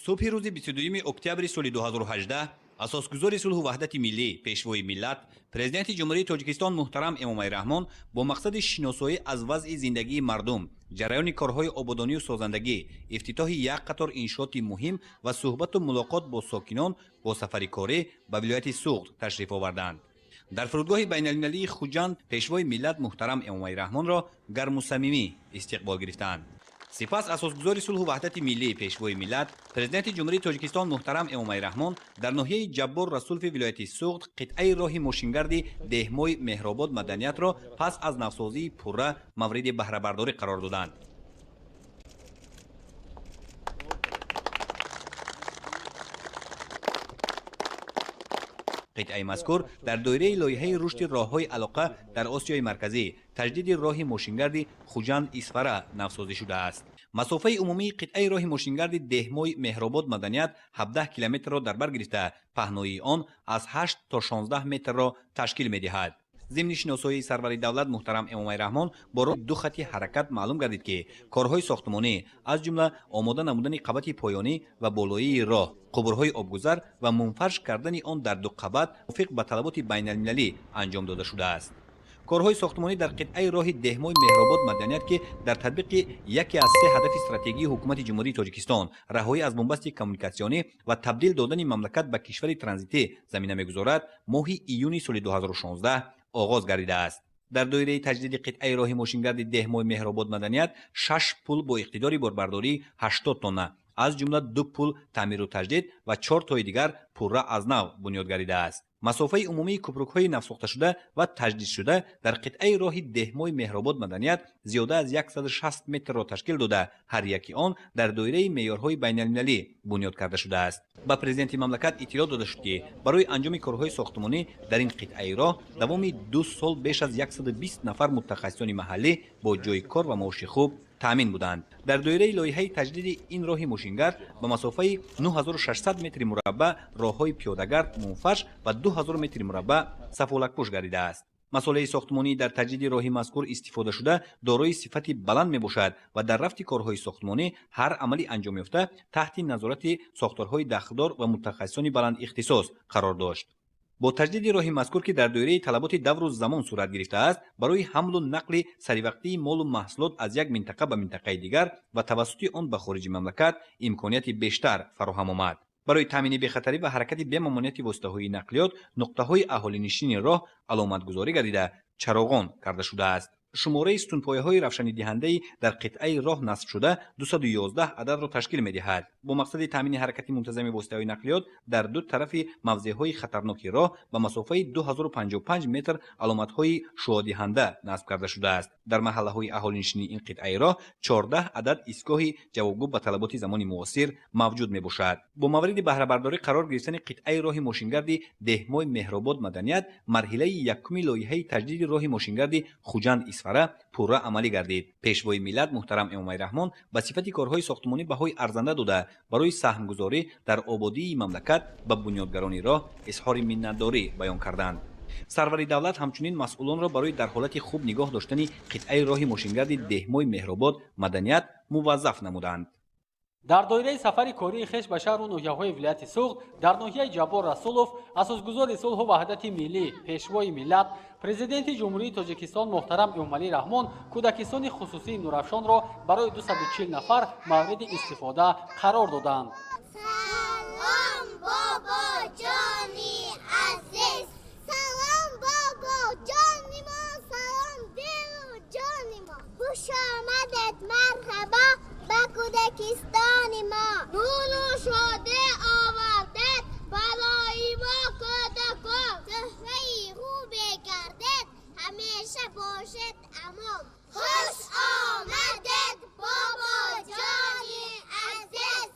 صبح روز 22 اکتبر سال 2018 اساسگزار صلح و وحدت ملی پیشوای ملت پرزیدنت جمهوری تاجیکستان محترم امامای رحمان با مقصد شناسایی از وضع زندگی مردم، جریان کارهای آبادانی و سازندگی، افتتاح یک قطار انشاءات مهم و صحبت و ملاقات با ساکنان با سفر کاری به ولایت سوخت تشریف آوردند. در فرودگاه بین المللی خوجند پیشوای ملت محترم امامای رحمان را گرم و صمیمی استقبال گرفتند. سپس اساسگزار صلح و وحدت ملی پیشوای ملت پرزیدنت جمهوری تاجیکستان محترم امامای رحمان در ناحیه جبار رسولف ولایت سوخت قطعه راه ماشینگرد دهمای مهرآباد مدنیت را پس از نوسازی پوره مورد بهره برداری قرار دادند. قطعه مذکور در دایره لایحه رشد راههای علاقه در آسیای مرکزی تجدید راه ماشینگرد خوجند اسفره نوسازی شده است. مسافه عمومی قطعه راه ماشینگرد دهمای مهرآباد مدنیت 17 کیلومتر را در بر گرفته پهنایی آن از 8 تا 16 متر را تشکیل می‌دهد. ضمن شناسایی سروری دولت محترم امامای رحمان با راه دو خطی حرکت معلوم گردید که کارهای ساختمانی از جمله آماده نمودن قبط پایانی و بالایی راه، قبرهای آبگذر و منفرش کردن آن در دو قبط موافق به طلبات بین المللی انجام داده شده است. کارهای ساختمانی در قطعه راه دهمای مهرآباد مدنیت که در تطبیق یکی از سه هدف استراتژی حکومت جمهوری تاجیکستان رهایی از بنبست کمونیکاسیونی و تبدیل دادن مملکت به کشور ترانزیتی زمینه میگذارد، ماه ایون سال 2016 آغاز گردیده است. در دایره تجدید قطعه راه ماشینگرد دهمای مهرآباد مدنیت 6 پل با اقتدار باربرداری 80 تن از جمله 2 پل تعمیر و تجدید و 4 تای دیگر پوره از نو بنیاد گردیده است. مسافه عمومی کوپرک‌های نوساخته شده و تجدید شده در قطعه راه دهمای مهرآباد مدنیت زیاده از 160 متر را تشکیل داده هر یکی آن در دایره معیارهای بین‌المللی بنیاد کرده شده است. با پرزیدنت مملکت اطلاع داده شد که برای انجام کارهای ساختمانی در این قطعه راه دوام 2 سال بیش از 120 نفر متخصصان محلی با جای کار و معاش خوب تامین بودند. در دایره لایحه تجدید این راه ماشینگرد به مسافه 9600 متر مربع راههای پیاده‌گرد منفرش و 2000 متر مربع سفالک‌پوش گردیده است. مسئله ساختمانی در تجدید راه مذکور استفاده شده دارای صفت بلند می باشد و در رفت کارهای ساختمانی هر عملی انجام یافته تحت نظارت ساختارهای دخلدار و متخصصان بلند اختصاص قرار داشت. با تجدید راه مذکور که در دایره طلبات دور و زمان صورت گرفته است، برای حمل و نقل سریع مال و محصولات از یک منطقه به منطقه دیگر و توسط آن به خارج مملکت امکانیت بیشتر فراهم آمد. برای تامین بی‌خطری و حرکت بی‌ممانعت واسطه‌های نقلیات، نقطه‌های اهالینشین راه علامتگذاری گردیده چراغان کرده شده است. شماره ستونپایه‌های روشنی دهنده در قطعه راه نصب شده 211 عدد را تشکیل می‌دهد. با مقصد تامین حرکت منتظم واسطه‌های نقلیات در دو طرف موضع‌های خطرناک راه به مسافه 2055 متر علامت‌های شعاع دهنده نصب کرده شده است. در محله‌های اهالینشین این قطعه راه 14 عدد ایستگاه جوابگو به طلبات زمان معاصر موجود می‌باشد. با مورد بهره برداری قرار گرفتن قطعه راه ماشینگرد دهمای مهرآباد مدنیت، مرحله یکم لایحه تجدید راه ماشینگرد خوجند اسفره پوره عملی گردید. پیشوای ملت محترم امامای رحمان به صفت کارهای ساختمانی بهای ارزنده داده برای سهمگذاری در آبادی مملکت به بنیادگران راه اظهار منتداری بیان کردند. سروری دولت همچنین مسئولان را برای در حالت خوب نگاه داشتن قطعه راه ماشینگرد دهمای مهرآباد مدنیت موظف نمودند. در دایره سفر کاری خویش به شهر و ناحیه‌های ولایت سوخت در ناحیه جبار رسولوف اساسگزار صلح و وحدت ملی پیشوای ملت پرزیدنت جمهوری تاجیکستان محترم امامعلی رحمان کودکستان خصوصی نورافشان را برای 240 نفر مورد استفاده قرار دادند. سلام بابا جانی عزیز، سلام بابا جانی ما، سلام دل و جانی ما، خوش آمدید مرحبا به کودکستان ما، نور و شادی آوردید برای ما کودکان، صحنه خوبی کردید همیشه باشد امان، خوش آمدید بابا جانی عزیز.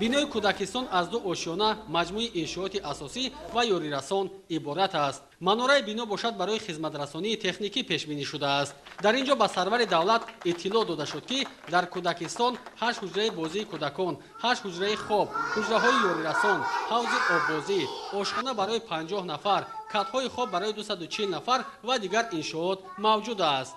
бинои кӯдакистон аз ду ошёна маҷмӯи иншооти асосӣ ва ёрирасон иборат аст. манораи бино бошад барои хизматрасонии техникӣ пешбинӣ шудааст. дар ин ҷо ба сарвари давлат иттилоъ дода шуд ки дар кӯдакистон 8 ҳуҷраи бозии кӯдакон, 8 ҳуҷраи хоб, ҳуҷраҳои ёрирасон, ҳавзи оббозӣ, ошхона барои 50 нафар, катҳои хоб барои 240 нафар ва дигар иншоот мавҷуд аст.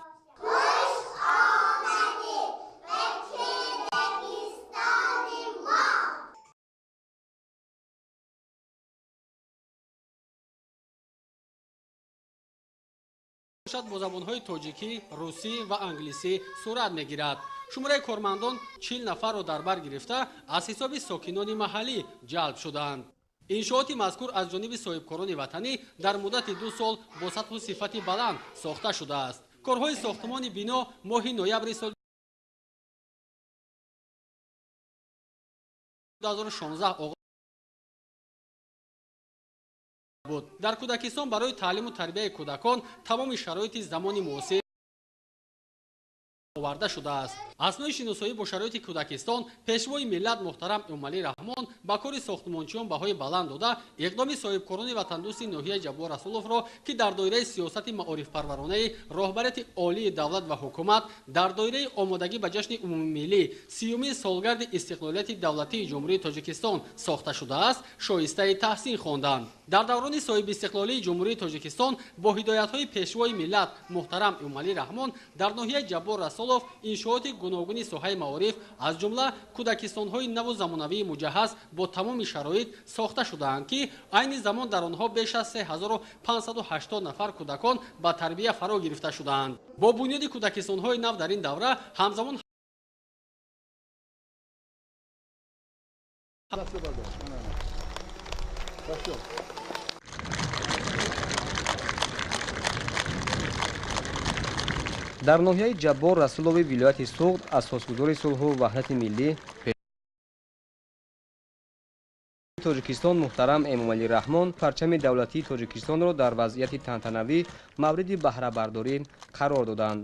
бо забонҳои тоҷикӣ, русӣ ва англисӣ сурат мегирад. шумораи кормандон 40 нафарро дар бар гирифта аз ҳисоби сокинони маҳаллӣ ҷалб шуданд. иншооти мазкур аз ҷониби соҳибкорони ватанӣ дар муддати 2 сол бо сатҳу сифати баланд сохта шудааст. корҳои сохтмони бино моҳи ноябри соли 2016 оғоз буд. дар кӯдакистон барои таълиму тарбияи кӯдакон тамоми шароити замони муосир оварда шудааст. аснои шиносоӣ бо шароити кӯдакистон пешвои миллат муҳтарам эмомалӣ раҳмон ба кори сохтмончиён баҳои баланд дода, иқдоми соҳибкорони ватандӯсти ноҳияи ҷаббор расуловро ки дар доираи сиёсати маорифпарваронаи роҳбарияти олии давлат ва ҳукумат дар доираи омодагӣ ба ҷашни умумимиллӣ 30-юмин солгарди истиқлолияти давлатии ҷумҳурии Тоҷикистон сохта шудааст, шоистаи таҳсин хонданд. дар даврони соҳибистиқлолии ҷумҳурии Тоҷикистон бо ҳидоятҳои пешвои миллат муҳтарам эмомалӣ раҳмон дар ноҳияи ҷаббор расулов иншооти гуногуни соҳаи маориф аз ҷумла кӯдакистонҳои наву замонавии муҷаҳҳаз бо тамоми шароит сохта шудаанд ки айни замон дар онҳо беш аз 3580 нафар кӯдакон ба тарбия фаро гирифта шудаанд. бо бунёди кӯдакистонҳои нав дар ин давра ҳамзамон дар ноҳияи ҷаббор расулови вилояти суғд асосгузори сулҳу ваҳдати миллӣ тоҷикистон муҳтарам эмомалӣ раҳмон парчами давлатии тоҷикистонро дар вазъияти тантанавӣ мавриди баҳрабардорӣ қарор доданд.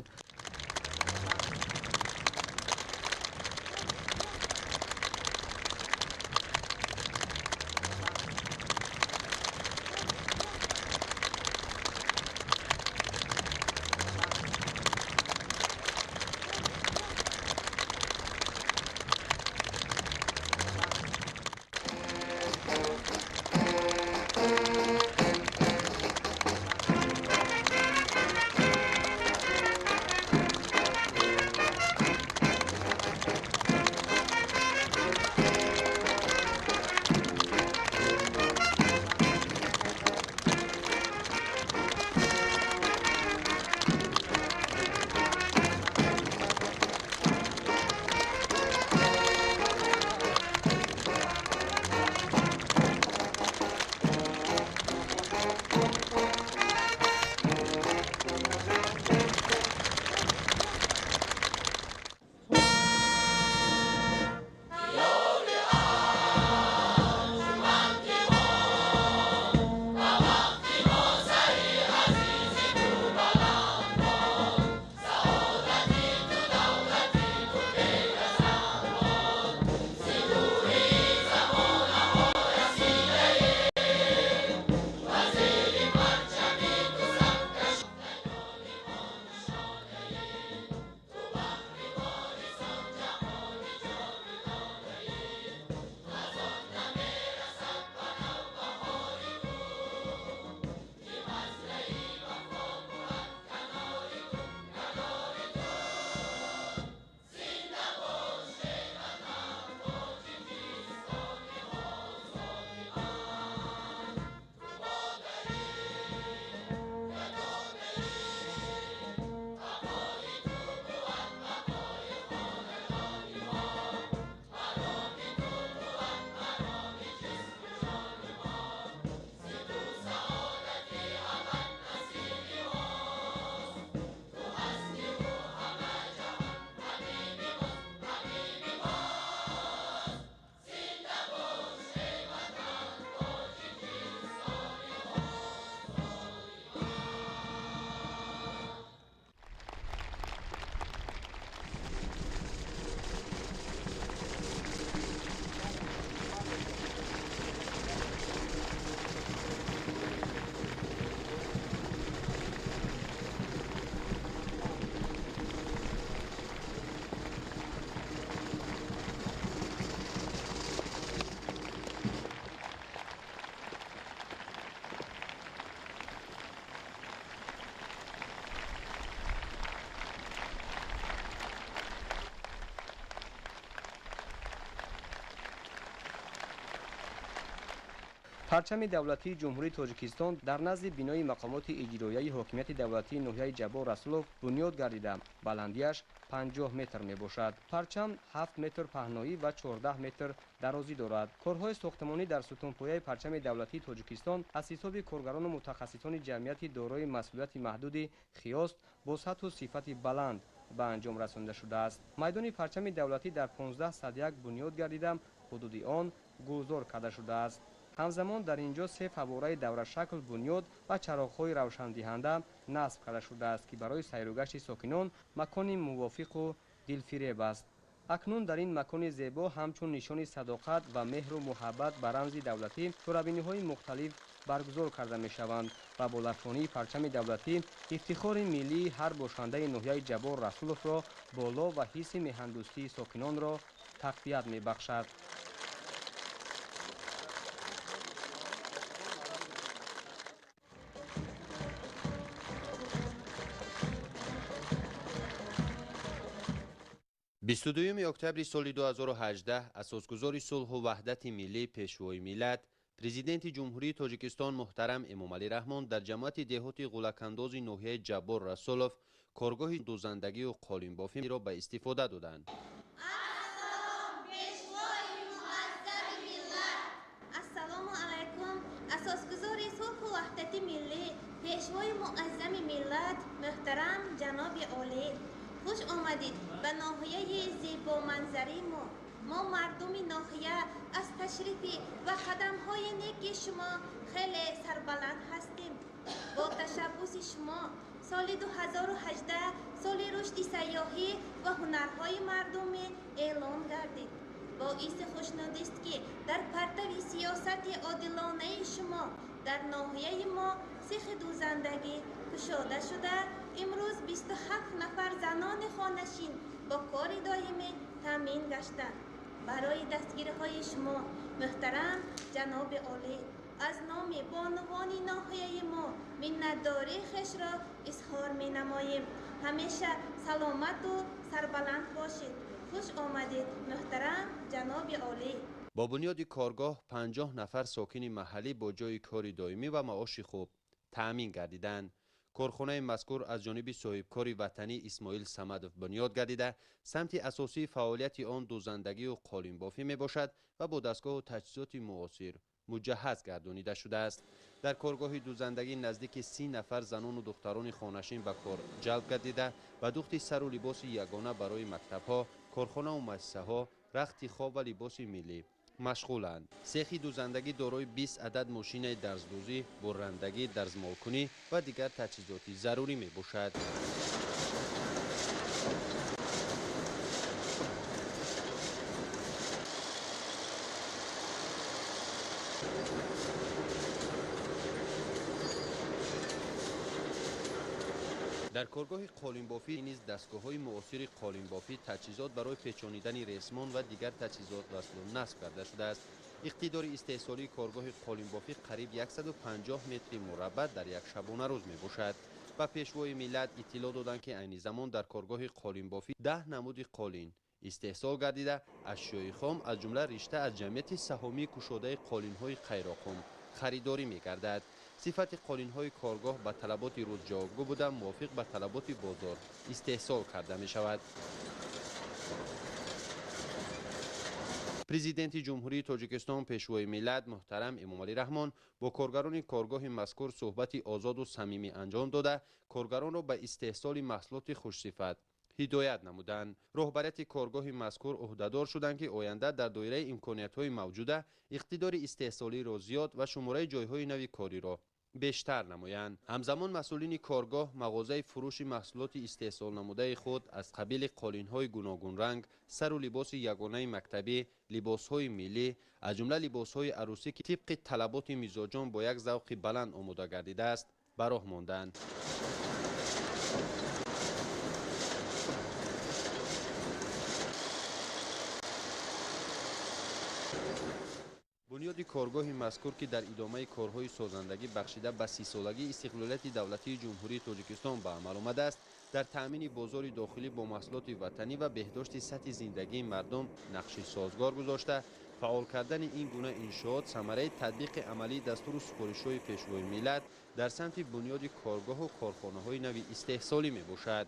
پرچم دولتی جمهوری تاجیکستان در نزد بینای مقامات اجرایی حاکمیت دولتی ناحیه جبار رسولوف بنیاد گردیده. بلندیش 50 متر می باشد. پرچم 7 متر پهنایی و 14 متر درازی دارد. کارهای ساختمانی در ستونپایه پرچم دولتی تاجیکستان از حساب کارگران و متخصصان جمعیتی دارای مسئولیت محدود خیاست با سطح و صفت بلند به انجام رسانده شده است. میدان پرچم دولتی در 1501 بنیاد گردیده، حدود آن گلزار کرده شده است. همزمان در اینجا 3 فواره دوره شکل بنیاد و چراغ‌های روشندهنده نصب کرده شده است که برای سیر و گشت ساکنان مکانی موافق و دلفریب است. اکنون در این مکان زیبا همچون نشان صداقت و مهر و محبت به رمز دولتی تورابینی‌های مختلف برگزار کرده می‌شوند و با لفظانی پرچم دولتی افتخار ملی هر باشنده ناحیه جبار رسولوف را بالا و حس میهندوستی ساکنان را تقویت می‌بخشد. بیست و دوم اکتبر سال 2018 اساسگزار صلح و وحدت ملی پیشوای ملت پرزیدنت جمهوری تاجیکستان محترم امامعلی رحمان در جماعت دهات غولک‌انداز ناحیه جبار رسولوف کارگاه دوزندگی و قالین بافی را به استفاده دادند. السلام علیکم. اساسگزار صلح و وحدت ملی پیشوای معظم ملت محترم جناب عالی، خوش آمدید به ناحیه زیبا منظری ما مردم ناحیه از تشریف و قدم‌های نیک شما خیلی سربلند هستیم. با تشبث شما سال 2018 سال رشد سیاحی و هنرهای مردمی اعلام گردید. باعث خوشنودی است که در پرتو سیاست عادلانه شما در ناحیه ما سیخ دوزندگی گشاده شده. امروز 27 نفر زنان خانشین با کار دائمی تامین گشتند. برای دستگیری‌های شما محترم جناب عالی از نام بانوان ناحیه ما منتداری خویش را اظهار می‌نماییم. همیشه سلامت و سربلند باشید. خوش آمدید محترم جناب عالی. با بنیاد کارگاه 50 نفر ساکن محلی با جای کار دائمی و معاش خوب تأمین گردیدند. کارخانه مذکور از جانب صاحبکار وطنی اسماعیل صمدوف بنیاد گردیده، سمت اساسی فعالیت آن دوزندگی و قالین بافی می باشد و با دستگاه و تجهیزات معاصر مجهز گردانیده شده است. در کارگاه دوزندگی نزدیک 30 نفر زنان و دختران خانشین به کار جلب گردیده و دوخت سر و لباس یگانه برای مکتب‌ها، کارخانه و مؤسسه‌ها، رخت خواب و لباس ملی مشغولند. سیخ دوزندگی دارای 20 عدد ماشین درزدوزی، برندگی، درزمالکنی و دیگر تجهیزات ضروری می باشد. در کارگاه قالین بافی نیز دستگاه‌های معاصر قالین بافی، تجهیزات برای پیچانیدن ریسمان و دیگر تجهیزات وصل و نصب کرده شده است. اقتدار استحصالی کارگاه قالین بافی قریب 150 متر مربع در یک شبانه روز می باشد. و پیشوای ملت اطلاع دادند که عین زمان در کارگاه قالین بافی 10 نمود قالین استحصال گردیده، اشیاء خام از جمله رشته از جمعیت سهامی کشاده قالین‌های خیراخام خریداری می‌گردد. صفت قالین‌های کارگاه به طلبات روز جوابگو بوده، موافق به طلبات بازار استحصال کرده می‌شود. پرزیدنت جمهوری تاجیکستان پیشوای ملت محترم امامعلی رحمان با کارگران کارگاه مذکور صحبت آزاد و صمیمی انجام داده، کارگران را به استحصال محصولات خوش‌صفت هدایت نمودند. رهبریت کارگاه مذکور عهدهدار شدند که آینده در دایره امکانیت‌های موجوده اقتدار استحصالی را زیاد و شماره جای‌های نوی کاری را بیشتر نمایند. همزمان مسئولین کارگاه مغازه فروش محصولات استحصال نموده خود از قبیل قالین‌های گوناگون رنگ، سر و لباس یگانه مکتبی، لباس‌های ملی از جمله لباس‌های عروسی که طبق طلبات مزاجان با یک ذوق بلند آماده گردیده است به راه ماندند. بنیاد کارگاه مذکور که در ادامه کارهای سازندگی بخشیده به 30 سالگی استقلالیت دولتی جمهوری تاجیکستان به عمل آمده است، در تأمین بازار داخلی با محصولات وطنی و بهداشت سطح زندگی مردم نقش سازگار گذاشته، فعال کردن این گونه انشاءات ثمره تطبیق عملی دستور سفارش‌های پیشوای ملت در سمت بنیاد کارگاه و کارخانه‌های نوی استحصالی میباشد.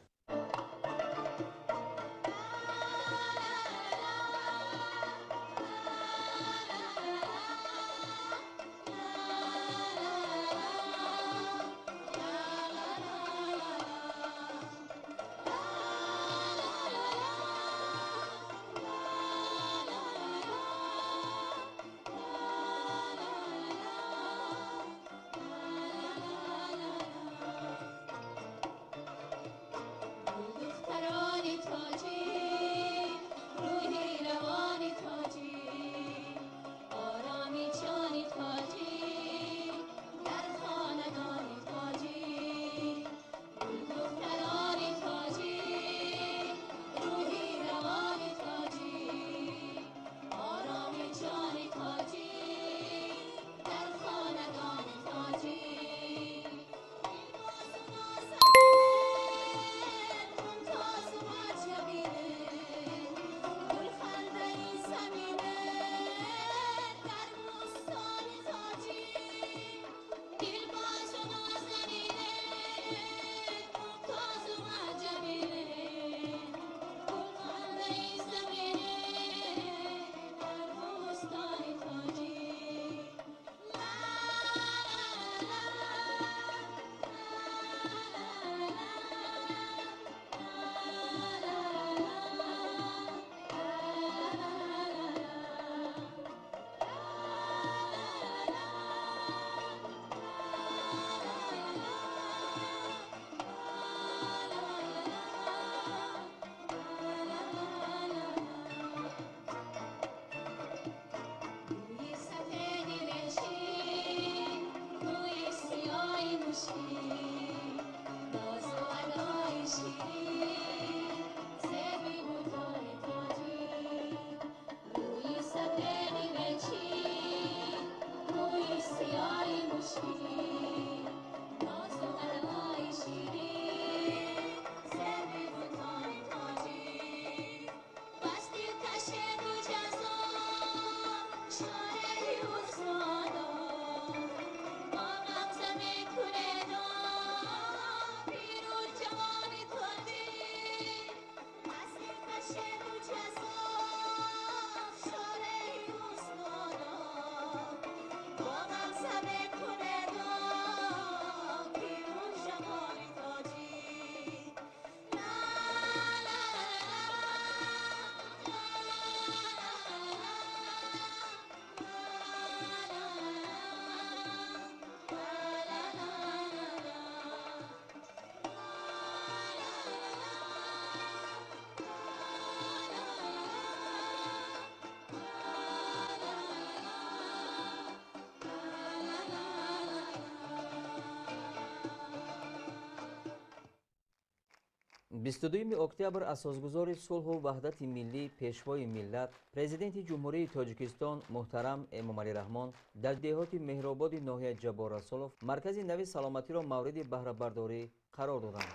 بیستودویم اکتبر اساسگذار صلح و وحدت ملی پیشوای ملت پرزیدنت جمهوری تاجیکستان محترم امامعلی رحمان در دهات مهرآباد ناحیه جبار رسولوف مرکز نوی سلامتی را مورد بهره برداری قرار دادند.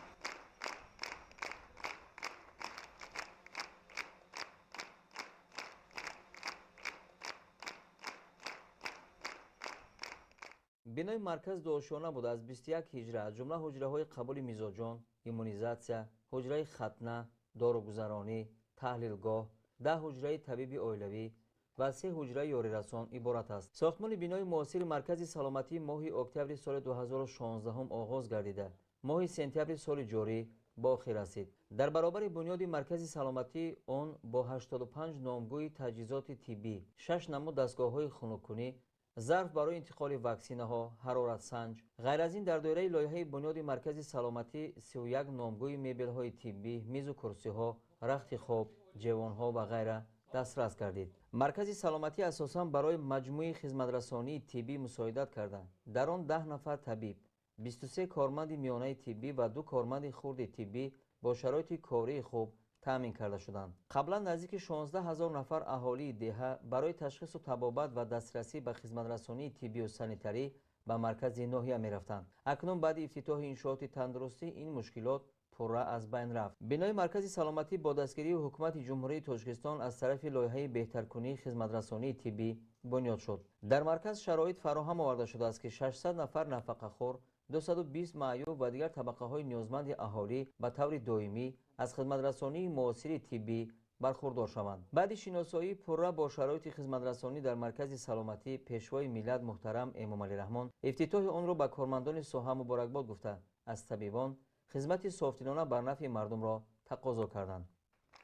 بنای مرکز داشتانه بود از 21 حجره از جمله حجره‌های قبول میزاجان، ایمونیزاسیا، حجره ختنه، داروگذرانی، تحلیلگاه، 10 حجره طبیبی اویلوی و 3 حجره یاریرسان عبارت است. ساختمان بنای معاصر مرکز سلامتی ماه اکتبر سال 2016 آغاز گردیده ماه سپتامبر سال جاری با آخر رسید. در برابر بنیاد مرکز سلامتی آن با 85 نامگوی تجهیزات طبی، 6 نمود دستگاه‌های خنک‌کنی، ظرف برای انتقال واکسینه ها، حرارت سنج. غیر از این در دایره لایحه بنیاد مرکز سلامتی 31 نامگوی مبل های طبی، میز و کرسی ها، رخت خواب، جوان ها و غیره دسترس کردید. مرکز سلامتی اساساً برای مجموعه خدمترسانی طبی مساعدت کرده. در آن 10 نفر طبیب، 23 کارمند میانه طبی و 2 کارمند خرد طبی با شرایط کاری خوب تامین کرده شدند. قبلا نزدیک 16,000 نفر اهالی دهه برای تشخیص و طبابت و دسترسی به خدمترسانی طبی و سانیتری به مرکز ناحیه می رفتند. اکنون بعد افتتاح انشاءات تندرستی این مشکلات پورا از بین رفت. بنای مرکز سلامتی با دستگیری حکومت جمهوری تاجیکستان از طرف لایحه بهترکنی خدمترسانی طبی بنیاد شد. در مرکز شرایط فراهم آورده شده است که 600 نفر نفقه خور، 220 معیوب و دیگر طبقه های نیازمند اهالی به طور دائمی از خدمترسانی معاصر طبی برخوردار شوند. بعد شناسایی پورا با شرایط خدمترسانی در مرکز سلامتی، پیشوای ملت محترم امام علی رحمان افتتاح آن را به کارمندان ساحه مبارکباد گفته از طبیبان خدمت صافتینانه بر نفع مردم را تقاضا کردند.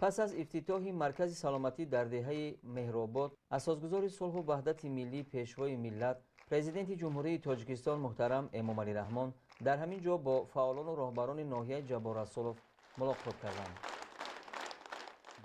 پس از افتتاح مرکز سلامتی در دهه مهرآباد، اساسگزار صلح و وحدت ملی پیشوای ملت پرزیدنت جمهوری تاجیکستان محترم امام علی رحمان در همین جا با فعالان و راهبران ناحیه جبار رسولوف ملاقات کردند.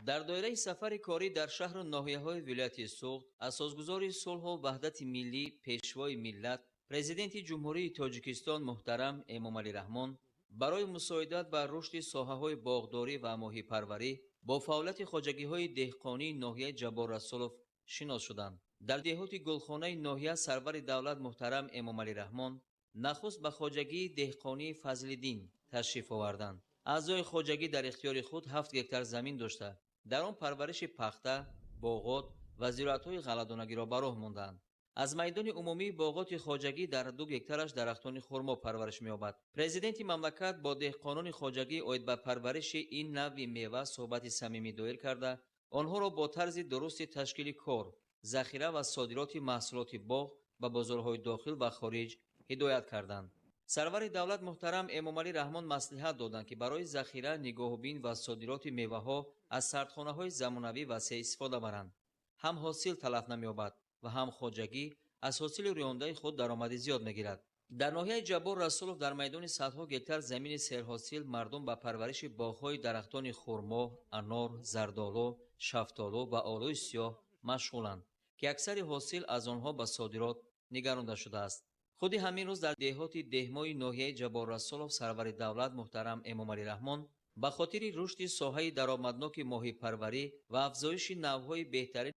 در دایره سفر کاری در شهر و ناحیه‌های ولایت سوغد، اساسگزار صلح و وحدت ملی پیشوای ملت پرزیدنت جمهوری تاجیکستان محترم امام علی رحمان برای مساعدت بر رشد ساحه‌های باغداری و ماهی‌پروری با فعالیت خواجگی‌های دهقانی ناحیه جبار رسولوف شناس شدند. در دهات گلخانه ناحیه سرور دولت محترم امام علی رحمان نخست به خواجگی دهقانی فضل‌الدین تشریف آوردند. اعضای خواجگی در اختیار خود 7 هکتار زمین داشته در آن پرورش پخته، باغات و زراعت‌های غله‌دانگی را به راه ماندند. از میدان عمومی باغات خواجگی در 2 هکتارش درختان خرما پرورش می‌یابد. پرزیدنت مملکت با دهقانان خواجگی اید به پرورش این نوع میوه صحبت صمیمی دایر کرده، آنها را با طرز درست تشکیل کار، ذخیره و صادرات محصولات باغ به بازارهای داخل و خارج هدایت کردند. سرور دولت محترم امام علی رحمان مصلحت دادند که برای ذخیره، نگاهبین و صادرات میوه‌ها از سردخانه‌های زمانوی وسیع استفاده برند. هم حاصل تلف نمی‌یابد و هم خواجگی از حاصل رویانده خود درآمد زیاد می‌گیرد. در ناحیه جبار رسولوف در میدان صدها هکتار زمین سرحاصل مردم به پرورش باغ‌های درختان خرما، انار، زردآلو، شفتالو و آلوی سیاه مشغولند که اکثر حاصل از آنها به صادرات نگرانده شده است. خود همین روز در دهات دهمای ناحیه جبار رسولوف سرور دولت محترم امام علی رحمان به خاطر رشد ساحه درآمدناک ماهی پروری و افزایش نوع‌های بهترین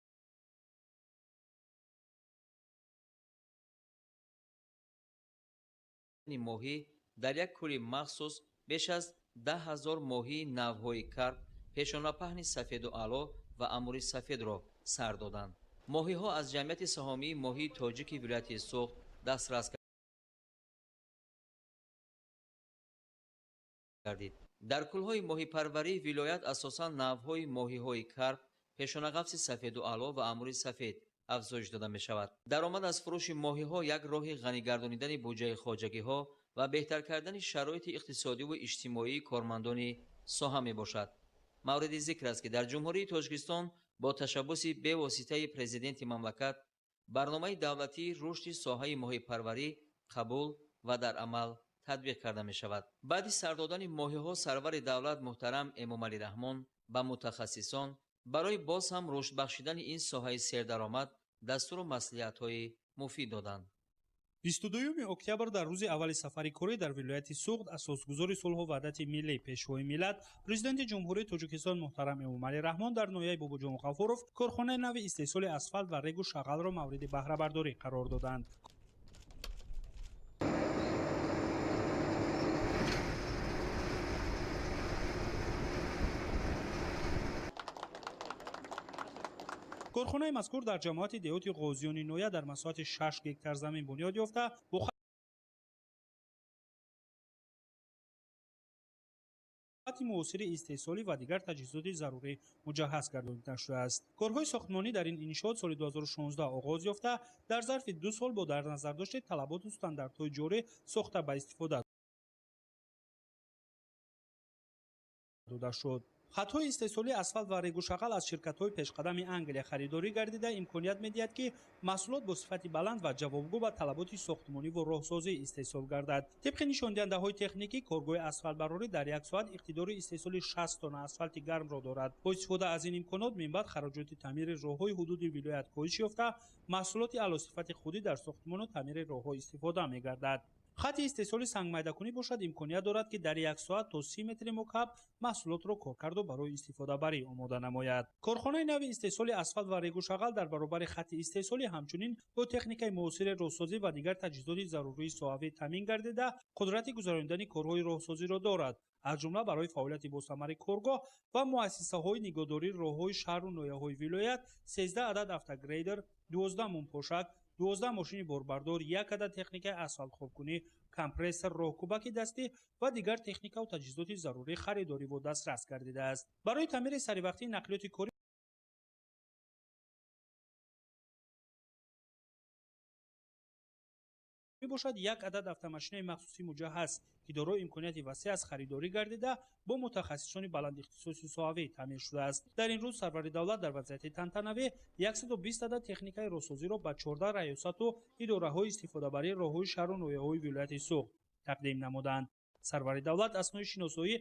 ماهی در یک کوری مخصوص بیش از 10,000 ماهی نوع‌های کرپ، پیشانه پهن سفید و علا و امور سفید را سر دادند. ماهی‌ها از جمعیت سهامی ماهی تاجیک ولایت سوغد دسترس گردید. در کلهای ماهی پروری ولایت اساساً نوع‌های ماهی‌های کرپ، پیشانه قفس سفید و علا و امور سفید افزایش داده می شود. درآمد از فروش ماهی‌ها یک راه غنی گردانیدن بودجه خواجگی‌ها و بهتر کردن شرایط اقتصادی و اجتماعی کارمندان ساحه می باشد. مورد ذکر است که در جمهوری تاجیکستان با تشبث به واسطه پرزیدنت مملکت برنامه دولتی رشد ساحه ماهی پروری قبول و در عمل تطبیق کرده می شود. بعد سر دادن ماهی‌ها سرور دولت محترم امام علی رحمان به متخصصان برای باز هم رشد بخشیدن این ساحه سردرآمد دستور و مصلحت‌های مفید دادند. 22 اکتبر در روز اول سفر کاری در ولایت سوغد اساسگزار صلح و وحدت ملی پیشوای ملت پرزیدنت جمهوری تاجیکستان محترم امام علی رحمان در ناحیه باباجان غفورов کارخانه نو استحصال اسفالت و ریگ و شغل را مورد بهره برداری قرار دادند. کارخانه مذکور در جماعت دهات غازیان نویه در مساحت 6 هکتار زمین بنیاد یافته با خدمات معاصر استحصالی و دیگر تجهیزات ضروری مجهز گردانیده شده است. کارهای ساختمانی در این انشاءات سال 2016 آغاز یافته در ظرف 2 سال با در نظر داشت طلبات و استانداردهای جاری ساخته به استفاده داده شد. خطهای استحصالی اسفالت و ریگ و شغل از شرکت‌های پیشقدم انگلیه خریداری گردیده امکانیت می‌دهد که محصولات با صفت بلند و جوابگو به طلبات ساختمانی و راهسازی استحصال گردد. طبق نشانده‌های تکنیکی کارگاه اسفالت براری در یک ساعت اقتدار استحصال 60 تن اسفالت گرم را دارد. با استفاده از این امکانات منبعد خراجات تعمیر راه‌های حدود ولایت کاهش یافته، محصولات اعلی صفت خودی در ساختمان و تعمیر راه‌ها استفاده می‌گردد. خط استحصال سنگ‌مایده‌کنی باشد امکانیت دارد که در یک ساعت تا 30 متر مکعب محصولات را کارکرد و برای استفاده بری آماده نماید. کارخانه نو استحصال اسفالت و ریگ و شغل در برابر خط استحصال همچنین با تکنیک معاصر راهسازی و دیگر تجهیزات ضروری صحوی تامین گردیده قدرت گذراندن کارهای راهسازی را دارد، از جمله برای فعالیت با ثمر کارگاه و مؤسسه‌های نگهداری راه‌های شهر و ناحیه‌های ولایت 13 عدد автогрейдер، 12 مونپوشک، 12 ماشین باربردار، 1 عدد تکنیک اسفالت خوابکنی، کمپرسور، راهکوبک دستی و دیگر تکنیک و تجهیزات ضروری خریداری و دسترس گردیده است. برای تعمیر سریع نقلیات کاری باشد 1 عدد اتوماشین مخصوصی مجهز که دارای امکانیت وسیع از خریداری گردیده با متخصصان بلند اختصاصی صحوی تامین شده است. در این روز سرور دولت در وضعیت تنتنوی 120 عدد تکنیک راهسازی را به 14 ریاست و اداره‌های استفاده بری راه‌های شهر و ناحیه‌های ولایت سوخت تقدیم نمودند. سرور دولت اسناد شناسایی